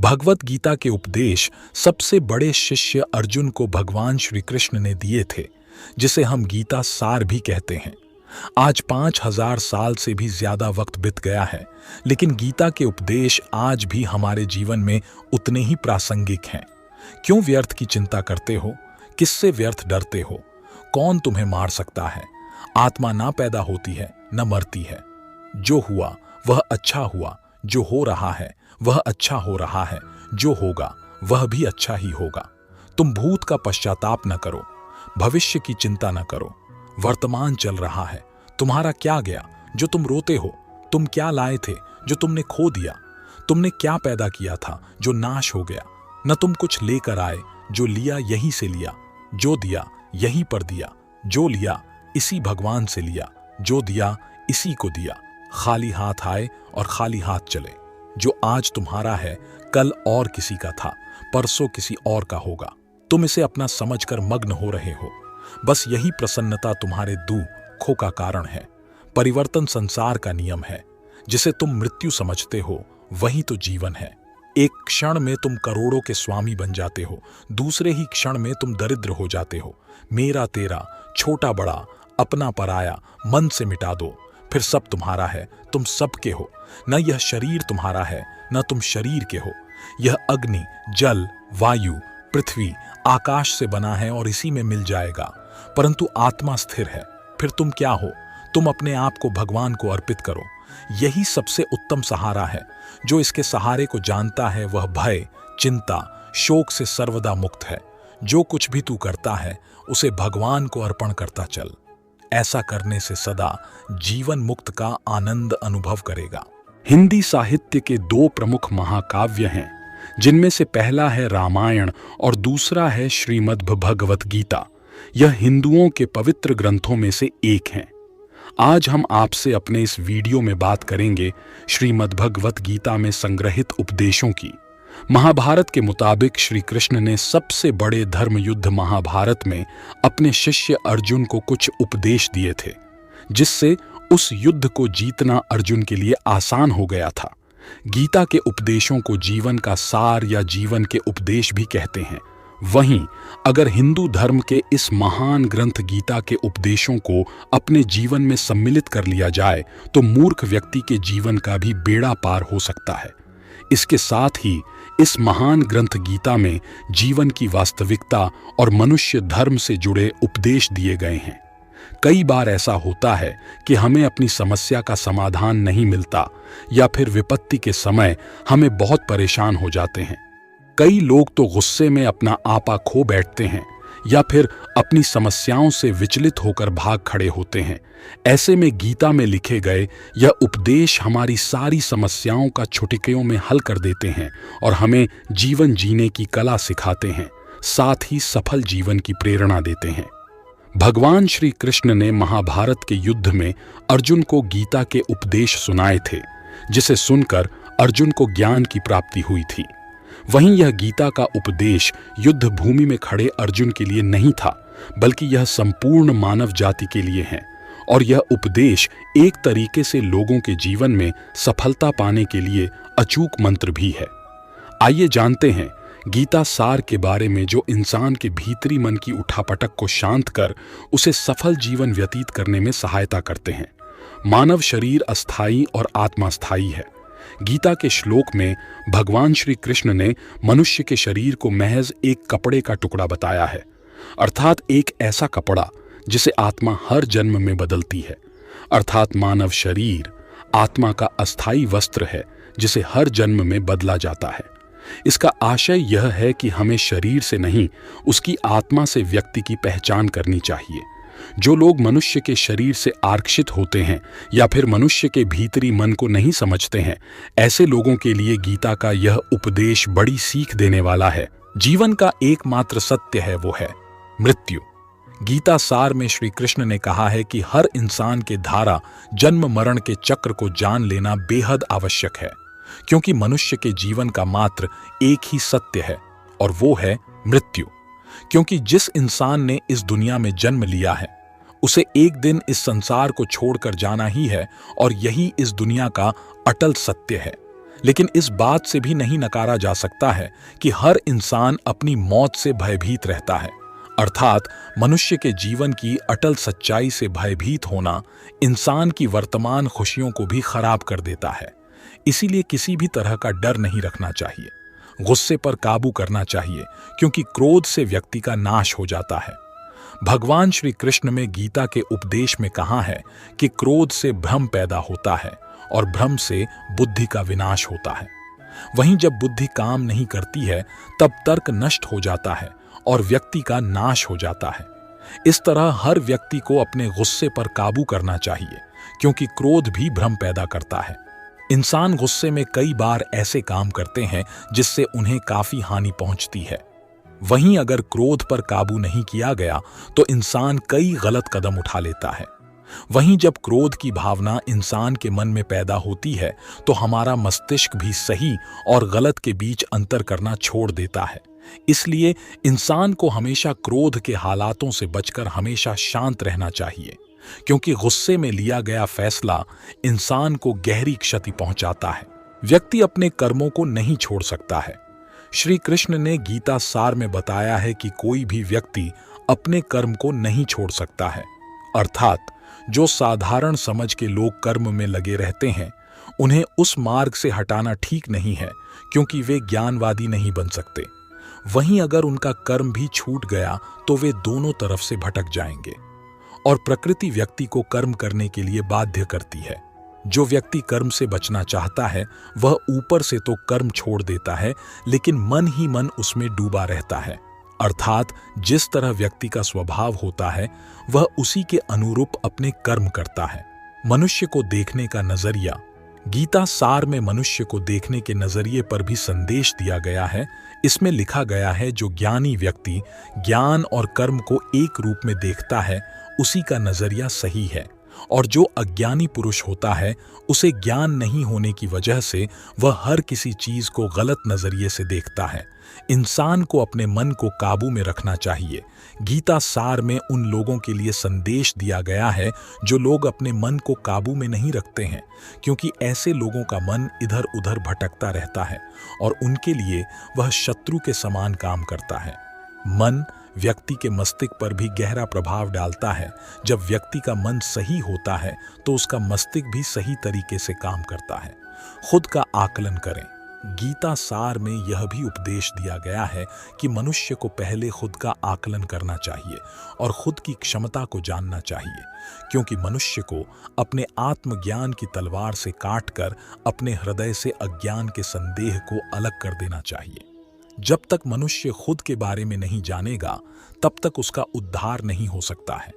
भगवत गीता के उपदेश सबसे बड़े शिष्य अर्जुन को भगवान श्री कृष्ण ने दिए थे, जिसे हम गीता सार भी कहते हैं। आज 5000 साल से भी ज्यादा वक्त बीत गया है, लेकिन गीता के उपदेश आज भी हमारे जीवन में उतने ही प्रासंगिक हैं। क्यों व्यर्थ की चिंता करते हो? किससे व्यर्थ डरते हो? कौन तुम्हें मार सकता है? आत्मा ना पैदा होती है न मरती है। जो हुआ वह अच्छा हुआ, जो हो रहा है वह अच्छा हो रहा है, जो होगा वह भी अच्छा ही होगा। तुम भूत का पश्चाताप न करो, भविष्य की चिंता न करो। वर्तमान चल रहा है, तुम्हारा क्या गया जो तुम रोते हो? तुम क्या लाए थे जो तुमने खो दिया? तुमने क्या पैदा किया था जो नाश हो गया? न तुम कुछ लेकर आए, जो लिया यहीं से लिया, जो दिया यहीं पर दिया, जो लिया इसी भगवान से लिया, जो दिया इसी को दिया। खाली हाथ आए और खाली हाथ चले। जो आज तुम्हारा है कल और किसी का था, परसों किसी और का होगा। तुम इसे अपना समझकर मग्न हो रहे हो। बस यही प्रसन्नता तुम्हारे दुखों का कारण है। परिवर्तन संसार का नियम है। जिसे तुम मृत्यु समझते हो वही तो जीवन है। एक क्षण में तुम करोड़ों के स्वामी बन जाते हो, दूसरे ही क्षण में तुम दरिद्र हो जाते हो। मेरा तेरा, छोटा बड़ा, अपना पराया मन से मिटा दो, फिर सब तुम्हारा है, तुम सबके हो। न यह शरीर तुम्हारा है, न तुम शरीर के हो। यह अग्नि, जल, वायु, पृथ्वी, आकाश से बना है और इसी में मिल जाएगा। परंतु आत्मा स्थिर है। फिर तुम क्या हो? तुम अपने आप को भगवान को अर्पित करो। यही सबसे उत्तम सहारा है। जो इसके सहारे को जानता है वह भय, चिंता, शोक से सर्वदा मुक्त है। जो कुछ भी तू करता है उसे भगवान को अर्पण करता चल। ऐसा करने से सदा जीवन मुक्त का आनंद अनुभव करेगा। हिंदी साहित्य के 2 प्रमुख महाकाव्य हैं, जिनमें से पहला है रामायण और दूसरा है श्रीमद् भगवत गीता। यह हिंदुओं के पवित्र ग्रंथों में से एक हैं। आज हम आपसे अपने इस वीडियो में बात करेंगे श्रीमद् भगवत गीता में संग्रहित उपदेशों की। महाभारत के मुताबिक श्री कृष्ण ने सबसे बड़े धर्म युद्ध महाभारत में अपने शिष्य अर्जुन को कुछ उपदेश दिए थे, जिससे उस युद्ध को जीतना अर्जुन के लिए आसान हो गया था। गीता के उपदेशों को जीवन का सार या जीवन के उपदेश भी कहते हैं। वहीं अगर हिंदू धर्म के इस महान ग्रंथ गीता के उपदेशों को अपने जीवन में सम्मिलित कर लिया जाए तो मूर्ख व्यक्ति के जीवन का भी बेड़ा पार हो सकता है। इसके साथ ही इस महान ग्रंथ गीता में जीवन की वास्तविकता और मनुष्य धर्म से जुड़े उपदेश दिए गए हैं। कई बार ऐसा होता है कि हमें अपनी समस्या का समाधान नहीं मिलता या फिर विपत्ति के समय हमें बहुत परेशान हो जाते हैं। कई लोग तो गुस्से में अपना आपा खो बैठते हैं या फिर अपनी समस्याओं से विचलित होकर भाग खड़े होते हैं। ऐसे में गीता में लिखे गए यह उपदेश हमारी सारी समस्याओं का चुटकियों में हल कर देते हैं और हमें जीवन जीने की कला सिखाते हैं, साथ ही सफल जीवन की प्रेरणा देते हैं। भगवान श्री कृष्ण ने महाभारत के युद्ध में अर्जुन को गीता के उपदेश सुनाए थे, जिसे सुनकर अर्जुन को ज्ञान की प्राप्ति हुई थी। वहीं यह गीता का उपदेश युद्ध भूमि में खड़े अर्जुन के लिए नहीं था, बल्कि यह संपूर्ण मानव जाति के लिए है। और यह उपदेश एक तरीके से लोगों के जीवन में सफलता पाने के लिए अचूक मंत्र भी है। आइए जानते हैं गीता सार के बारे में, जो इंसान के भीतरी मन की उठापटक को शांत कर उसे सफल जीवन व्यतीत करने में सहायता करते हैं। मानव शरीर अस्थायी और आत्मा स्थायी है। गीता के श्लोक में भगवान श्री कृष्ण ने मनुष्य के शरीर को महज एक कपड़े का टुकड़ा बताया है, अर्थात एक ऐसा कपड़ा जिसे आत्मा हर जन्म में बदलती है। अर्थात मानव शरीर आत्मा का अस्थायी वस्त्र है, जिसे हर जन्म में बदला जाता है। इसका आशय यह है कि हमें शरीर से नहीं, उसकी आत्मा से व्यक्ति की पहचान करनी चाहिए। जो लोग मनुष्य के शरीर से आकर्षित होते हैं या फिर मनुष्य के भीतरी मन को नहीं समझते हैं, ऐसे लोगों के लिए गीता का यह उपदेश बड़ी सीख देने वाला है। जीवन का एकमात्र सत्य है, वो है मृत्यु। गीता सार में श्री कृष्ण ने कहा है कि हर इंसान के धारा जन्म मरण के चक्र को जान लेना बेहद आवश्यक है, क्योंकि मनुष्य के जीवन का मात्र एक ही सत्य है और वो है मृत्यु। क्योंकि जिस इंसान ने इस दुनिया में जन्म लिया है उसे एक दिन इस संसार को छोड़कर जाना ही है और यही इस दुनिया का अटल सत्य है। लेकिन इस बात से भी नहीं नकारा जा सकता है कि हर इंसान अपनी मौत से भयभीत रहता है। अर्थात मनुष्य के जीवन की अटल सच्चाई से भयभीत होना इंसान की वर्तमान खुशियों को भी खराब कर देता है। इसीलिए किसी भी तरह का डर नहीं रखना चाहिए। गुस्से पर काबू करना चाहिए, क्योंकि क्रोध से व्यक्ति का नाश हो जाता है। भगवान श्री कृष्ण में गीता के उपदेश में कहा है कि क्रोध से भ्रम पैदा होता है और भ्रम से बुद्धि का विनाश होता है। वहीं जब बुद्धि काम नहीं करती है तब तर्क नष्ट हो जाता है और व्यक्ति का नाश हो जाता है। इस तरह हर व्यक्ति को अपने गुस्से पर काबू करना चाहिए, क्योंकि क्रोध भी भ्रम पैदा करता है। इंसान गुस्से में कई बार ऐसे काम करते हैं जिससे उन्हें काफी हानि पहुंचती है। वहीं अगर क्रोध पर काबू नहीं किया गया तो इंसान कई गलत कदम उठा लेता है। वहीं जब क्रोध की भावना इंसान के मन में पैदा होती है तो हमारा मस्तिष्क भी सही और गलत के बीच अंतर करना छोड़ देता है। इसलिए इंसान को हमेशा क्रोध के हालातों से बचकर हमेशा शांत रहना चाहिए, क्योंकि गुस्से में लिया गया फैसला इंसान को गहरी क्षति पहुंचाता है। व्यक्ति अपने कर्मों को नहीं छोड़ सकता है। श्री कृष्ण ने गीता सार में बताया है कि कोई भी व्यक्ति अपने कर्म को नहीं छोड़ सकता है। अर्थात जो साधारण समझ के लोग कर्म में लगे रहते हैं उन्हें उस मार्ग से हटाना ठीक नहीं है, क्योंकि वे ज्ञानवादी नहीं बन सकते। वहीं अगर उनका कर्म भी छूट गया तो वे दोनों तरफ से भटक जाएंगे। और प्रकृति व्यक्ति को कर्म करने के लिए बाध्य करती है। जो व्यक्ति कर्म से बचना चाहता है वह ऊपर से तो कर्म छोड़ देता है, लेकिन मन ही मन उसमें डूबा रहता है। अर्थात जिस तरह व्यक्ति का स्वभाव होता है वह उसी के अनुरूप अपने कर्म करता है। मनुष्य को देखने का नजरिया। गीता सार में मनुष्य को देखने के नजरिए पर भी संदेश दिया गया है। इसमें लिखा गया है, जो ज्ञानी व्यक्ति ज्ञान और कर्म को एक रूप में देखता है उसी का नजरिया सही है, और जो अज्ञानी पुरुष होता है उसे ज्ञान नहीं होने की वजह से वह हर किसी चीज को गलत नजरिए से देखता है। इंसान को अपने मन को काबू में रखना चाहिए। गीता सार में उन लोगों के लिए संदेश दिया गया है जो लोग अपने मन को काबू में नहीं रखते हैं, क्योंकि ऐसे लोगों का मन इधर उधर भटकता रहता है और उनके लिए वह शत्रु के समान काम करता है। मन व्यक्ति के मस्तिष्क पर भी गहरा प्रभाव डालता है। जब व्यक्ति का मन सही होता है तो उसका मस्तिष्क भी सही तरीके से काम करता है। खुद का आकलन करें। गीता सार में यह भी उपदेश दिया गया है कि मनुष्य को पहले खुद का आकलन करना चाहिए और खुद की क्षमता को जानना चाहिए, क्योंकि मनुष्य को अपने आत्मज्ञान की तलवार से काटकर अपने हृदय से अज्ञान के संदेह को अलग कर देना चाहिए। जब तक मनुष्य खुद के बारे में नहीं जानेगा तब तक उसका उद्धार नहीं हो सकता है।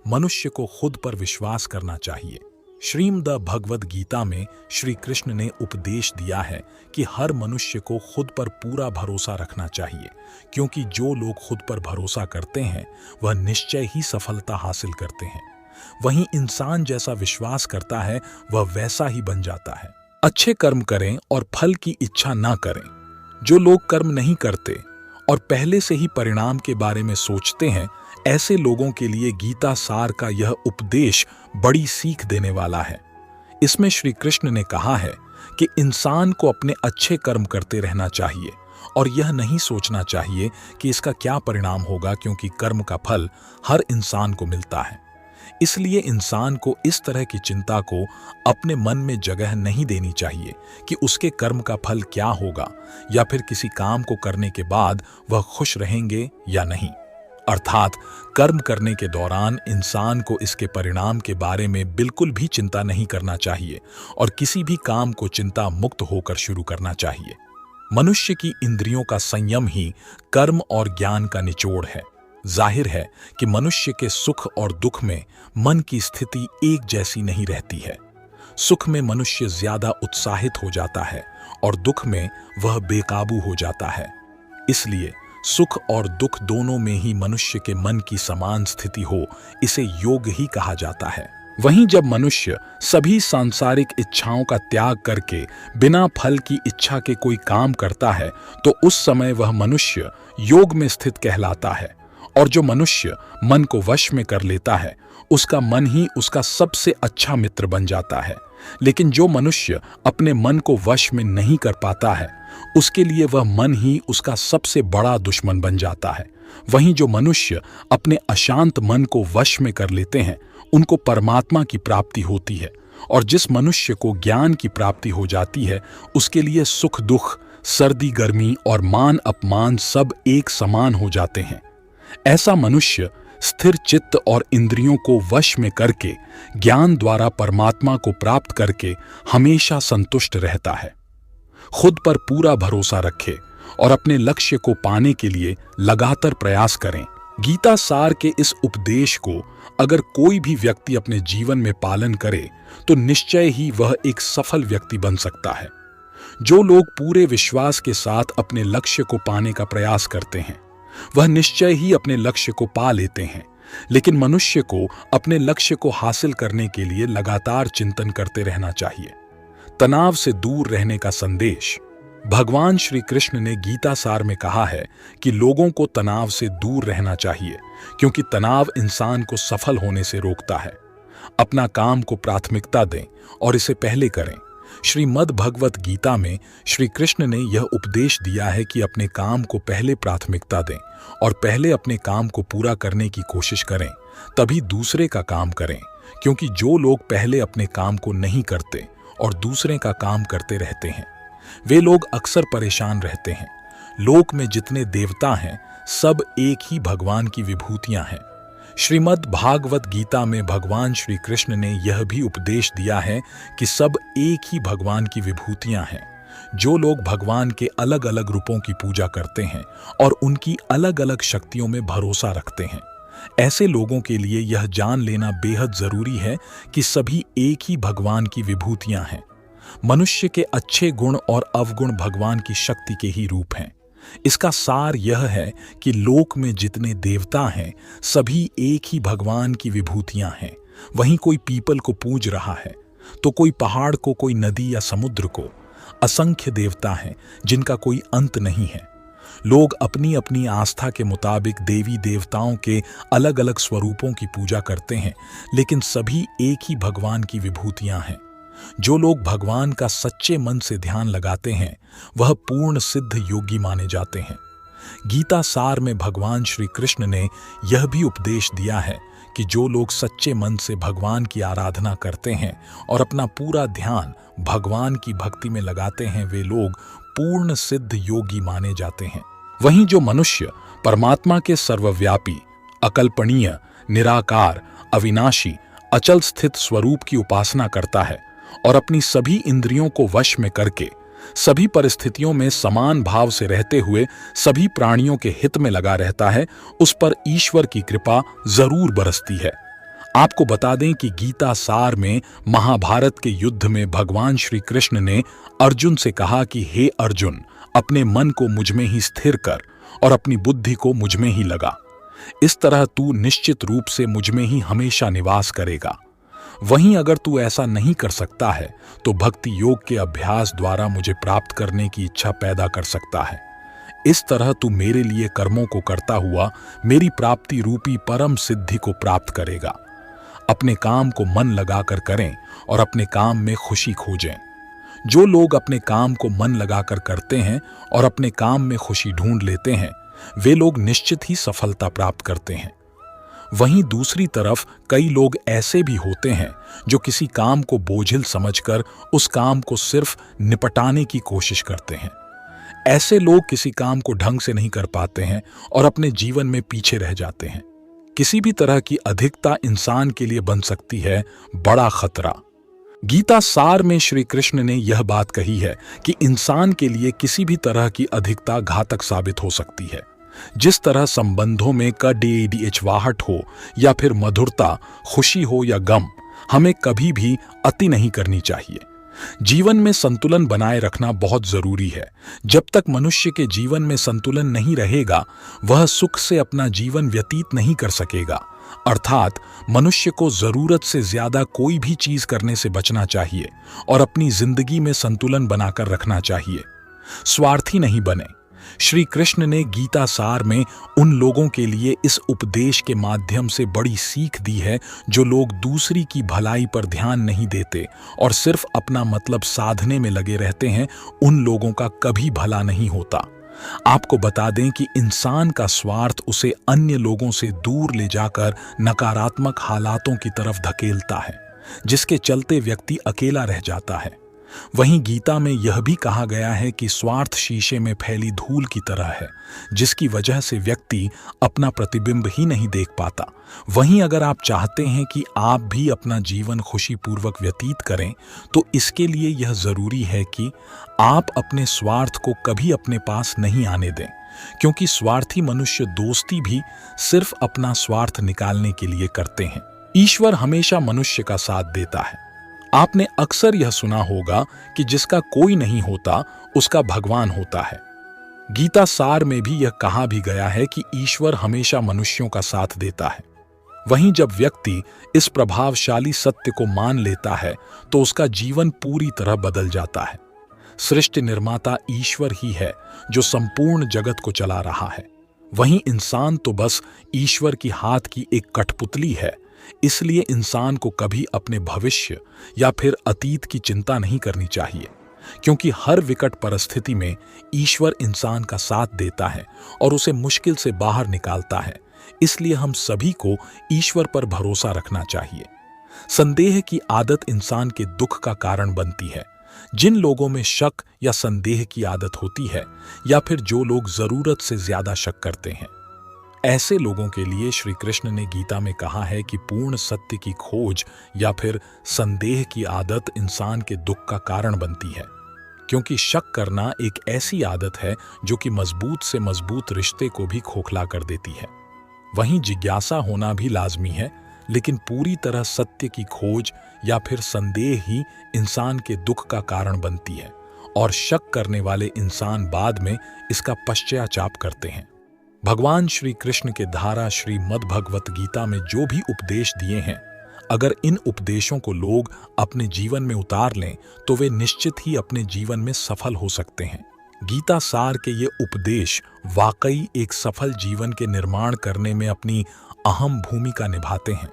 मनुष्य को खुद पर विश्वास करना चाहिए। श्रीमद् भगवद गीता में श्री कृष्ण ने उपदेश दिया है कि हर मनुष्य को खुद पर पूरा भरोसा रखना चाहिए, क्योंकि जो लोग खुद पर भरोसा करते हैं वह निश्चय ही सफलता हासिल करते हैं। वहीं इंसान जैसा विश्वास करता है वह वैसा ही बन जाता है। अच्छे कर्म करें और फल की इच्छा ना करें। जो लोग कर्म नहीं करते और पहले से ही परिणाम के बारे में सोचते हैं, ऐसे लोगों के लिए गीता सार का यह उपदेश बड़ी सीख देने वाला है। इसमें श्री कृष्ण ने कहा है कि इंसान को अपने अच्छे कर्म करते रहना चाहिए और यह नहीं सोचना चाहिए कि इसका क्या परिणाम होगा, क्योंकि कर्म का फल हर इंसान को मिलता है। इसलिए इंसान को इस तरह की चिंता को अपने मन में जगह नहीं देनी चाहिए कि उसके कर्म का फल क्या होगा, या फिर किसी काम को करने के बाद वह खुश रहेंगे या नहीं। अर्थात कर्म करने के दौरान इंसान को इसके परिणाम के बारे में बिल्कुल भी चिंता नहीं करना चाहिए और किसी भी काम को चिंता मुक्त होकर शुरू करना चाहिए। मनुष्य की इंद्रियों का संयम ही कर्म और ज्ञान का निचोड़ है। जाहिर है कि मनुष्य के सुख और दुख में मन की स्थिति एक जैसी नहीं रहती है। सुख में मनुष्य ज्यादा उत्साहित हो जाता है और दुख में वह बेकाबू हो जाता है। इसलिए सुख और दुख दोनों में ही मनुष्य के मन की समान स्थिति हो, इसे योग ही कहा जाता है। वहीं जब मनुष्य सभी सांसारिक इच्छाओं का त्याग करके बिना फल की इच्छा के कोई काम करता है तो उस समय वह मनुष्य योग में स्थित कहलाता है। और जो मनुष्य मन को वश में कर लेता है उसका मन ही उसका सबसे अच्छा मित्र बन जाता है। लेकिन जो मनुष्य अपने मन को वश में नहीं कर पाता है, उसके लिए वह मन ही उसका सबसे बड़ा दुश्मन बन जाता है। वहीं जो मनुष्य अपने अशांत मन को वश में कर लेते हैं, उनको परमात्मा की प्राप्ति होती है। और जिस मनुष्य को ज्ञान की प्राप्ति हो जाती है, उसके लिए सुख दुख, सर्दी गर्मी और मान अपमान सब एक समान हो जाते हैं। ऐसा मनुष्य स्थिर चित्त और इंद्रियों को वश में करके ज्ञान द्वारा परमात्मा को प्राप्त करके हमेशा संतुष्ट रहता है। खुद पर पूरा भरोसा रखे और अपने लक्ष्य को पाने के लिए लगातार प्रयास करें। गीता सार के इस उपदेश को अगर कोई भी व्यक्ति अपने जीवन में पालन करे तो निश्चय ही वह एक सफल व्यक्ति बन सकता है। जो लोग पूरे विश्वास के साथ अपने लक्ष्य को पाने का प्रयास करते हैं, वह निश्चय ही अपने लक्ष्य को पा लेते हैं। लेकिन मनुष्य को अपने लक्ष्य को हासिल करने के लिए लगातार चिंतन करते रहना चाहिए। तनाव से दूर रहने का संदेश भगवान श्री कृष्ण ने गीता सार में कहा है कि लोगों को तनाव से दूर रहना चाहिए, क्योंकि तनाव इंसान को सफल होने से रोकता है। अपना काम को प्राथमिकता दें और इसे पहले करें। श्रीमद् भगवत गीता में श्री कृष्ण ने यह उपदेश दिया है कि अपने काम को पहले प्राथमिकता दें और पहले अपने काम को पूरा करने की कोशिश करें, तभी दूसरे का काम करें। क्योंकि जो लोग पहले अपने काम को नहीं करते और दूसरे का काम करते रहते हैं, वे लोग अक्सर परेशान रहते हैं। लोक में जितने देवता हैं, सब एक ही भगवान की विभूतियां हैं। श्रीमद् भागवत गीता में भगवान श्री कृष्ण ने यह भी उपदेश दिया है कि सब एक ही भगवान की विभूतियां हैं। जो लोग भगवान के अलग अलग रूपों की पूजा करते हैं और उनकी अलग अलग शक्तियों में भरोसा रखते हैं, ऐसे लोगों के लिए यह जान लेना बेहद जरूरी है कि सभी एक ही भगवान की विभूतियां हैं। मनुष्य के अच्छे गुण और अवगुण भगवान की शक्ति के ही रूप हैं। इसका सार यह है कि लोक में जितने देवता हैं, सभी एक ही भगवान की विभूतियां हैं। वहीं कोई पीपल को पूज रहा है तो कोई पहाड़ को, कोई नदी या समुद्र को। असंख्य देवता हैं जिनका कोई अंत नहीं है। लोग अपनी अपनी आस्था के मुताबिक देवी देवताओं के अलग अलग स्वरूपों की पूजा करते हैं, लेकिन सभी एक ही भगवान की विभूतियां हैं। जो लोग भगवान का सच्चे मन से ध्यान लगाते हैं, वह पूर्ण सिद्ध योगी माने जाते हैं। गीता सार में भगवान श्री कृष्ण ने यह भी उपदेश दिया है कि जो लोग सच्चे मन से भगवान की आराधना करते हैं और अपना पूरा ध्यान भगवान की भक्ति में लगाते हैं, वे लोग पूर्ण सिद्ध योगी माने जाते हैं। वहीं जो मनुष्य परमात्मा के सर्वव्यापी, अकल्पनीय, निराकार, अविनाशी, अचल स्थित स्वरूप की उपासना करता है और अपनी सभी इंद्रियों को वश में करके सभी परिस्थितियों में समान भाव से रहते हुए सभी प्राणियों के हित में लगा रहता है, उस पर ईश्वर की कृपा जरूर बरसती है। आपको बता दें कि गीता सार में महाभारत के युद्ध में भगवान श्री कृष्ण ने अर्जुन से कहा कि हे अर्जुन, अपने मन को मुझ में ही स्थिर कर और अपनी बुद्धि को मुझ में ही लगा। इस तरह तू निश्चित रूप से मुझ में ही हमेशा निवास करेगा। वहीं अगर तू ऐसा नहीं कर सकता है तो भक्ति योग के अभ्यास द्वारा मुझे प्राप्त करने की इच्छा पैदा कर सकता है। इस तरह तू मेरे लिए कर्मों को करता हुआ मेरी प्राप्ति रूपी परम सिद्धि को प्राप्त करेगा। अपने काम को मन लगाकर करें और अपने काम में खुशी खोजें। जो लोग अपने काम को मन लगाकर करते हैं और अपने काम में खुशी ढूंढ लेते हैं, वे लोग निश्चित ही सफलता प्राप्त करते हैं। वहीं दूसरी तरफ कई लोग ऐसे भी होते हैं जो किसी काम को बोझिल समझकर उस काम को सिर्फ निपटाने की कोशिश करते हैं। ऐसे लोग किसी काम को ढंग से नहीं कर पाते हैं और अपने जीवन में पीछे रह जाते हैं। किसी भी तरह की अधिकता इंसान के लिए बन सकती है बड़ा खतरा। गीता सार में श्री कृष्ण ने यह बात कही है कि इंसान के लिए किसी भी तरह की अधिकता घातक साबित हो सकती है। जिस तरह संबंधों में कड़वाहट हो या फिर मधुरता, खुशी हो या गम, हमें कभी भी अति नहीं करनी चाहिए। जीवन में संतुलन बनाए रखना बहुत जरूरी है। जब तक मनुष्य के जीवन में संतुलन नहीं रहेगा, वह सुख से अपना जीवन व्यतीत नहीं कर सकेगा। अर्थात मनुष्य को जरूरत से ज्यादा कोई भी चीज करने से बचना चाहिए और अपनी जिंदगी में संतुलन बनाकर रखना चाहिए। स्वार्थी नहीं बने, श्री कृष्ण ने गीता सार में उन लोगों के लिए इस उपदेश के माध्यम से बड़ी सीख दी है जो लोग दूसरी की भलाई पर ध्यान नहीं देते और सिर्फ अपना मतलब साधने में लगे रहते हैं। उन लोगों का कभी भला नहीं होता। आपको बता दें कि इंसान का स्वार्थ उसे अन्य लोगों से दूर ले जाकर नकारात्मक हालातों की तरफ धकेलता है, जिसके चलते व्यक्ति अकेला रह जाता है। वहीं गीता में यह भी कहा गया है कि स्वार्थ शीशे में फैली धूल की तरह है, जिसकी वजह से व्यक्ति अपना प्रतिबिंब ही नहीं देख पाता। वहीं अगर आप चाहते हैं कि आप भी अपना जीवन खुशीपूर्वक व्यतीत करें, तो इसके लिए यह जरूरी है कि आप अपने स्वार्थ को कभी अपने पास नहीं आने दें, क्योंकि स्वार्थी मनुष्य दोस्ती भी सिर्फ अपना स्वार्थ निकालने के लिए करते हैं। ईश्वर हमेशा मनुष्य का साथ देता है। आपने अक्सर यह सुना होगा कि जिसका कोई नहीं होता उसका भगवान होता है। गीता सार में भी यह कहा भी गया है कि ईश्वर हमेशा मनुष्यों का साथ देता है। वहीं जब व्यक्ति इस प्रभावशाली सत्य को मान लेता है तो उसका जीवन पूरी तरह बदल जाता है। सृष्टि निर्माता ईश्वर ही है जो संपूर्ण जगत को चला रहा है। वहीं इंसान तो बस ईश्वर की हाथ की एक कठपुतली है। इसलिए इंसान को कभी अपने भविष्य या फिर अतीत की चिंता नहीं करनी चाहिए, क्योंकि हर विकट परिस्थिति में ईश्वर इंसान का साथ देता है और उसे मुश्किल से बाहर निकालता है। इसलिए हम सभी को ईश्वर पर भरोसा रखना चाहिए। संदेह की आदत इंसान के दुख का कारण बनती है। जिन लोगों में शक या संदेह की आदत होती है, या फिर जो लोग जरूरत से ज्यादा शक करते हैं, ऐसे लोगों के लिए श्री कृष्ण ने गीता में कहा है कि पूर्ण सत्य की खोज या फिर संदेह की आदत इंसान के दुख का कारण बनती है, क्योंकि शक करना एक ऐसी आदत है जो कि मजबूत से मजबूत रिश्ते को भी खोखला कर देती है। वहीं जिज्ञासा होना भी लाजमी है, लेकिन पूरी तरह सत्य की खोज या फिर संदेह ही इंसान के दुख का कारण बनती है, और शक करने वाले इंसान बाद में इसका पश्चाताप करते हैं। भगवान श्री कृष्ण के द्वारा श्रीमद् भगवत गीता में जो भी उपदेश दिए हैं, अगर इन उपदेशों को लोग अपने जीवन में उतार लें तो वे निश्चित ही अपने जीवन में सफल हो सकते हैं। गीता सार के ये उपदेश वाकई एक सफल जीवन के निर्माण करने में अपनी अहम भूमिका निभाते हैं।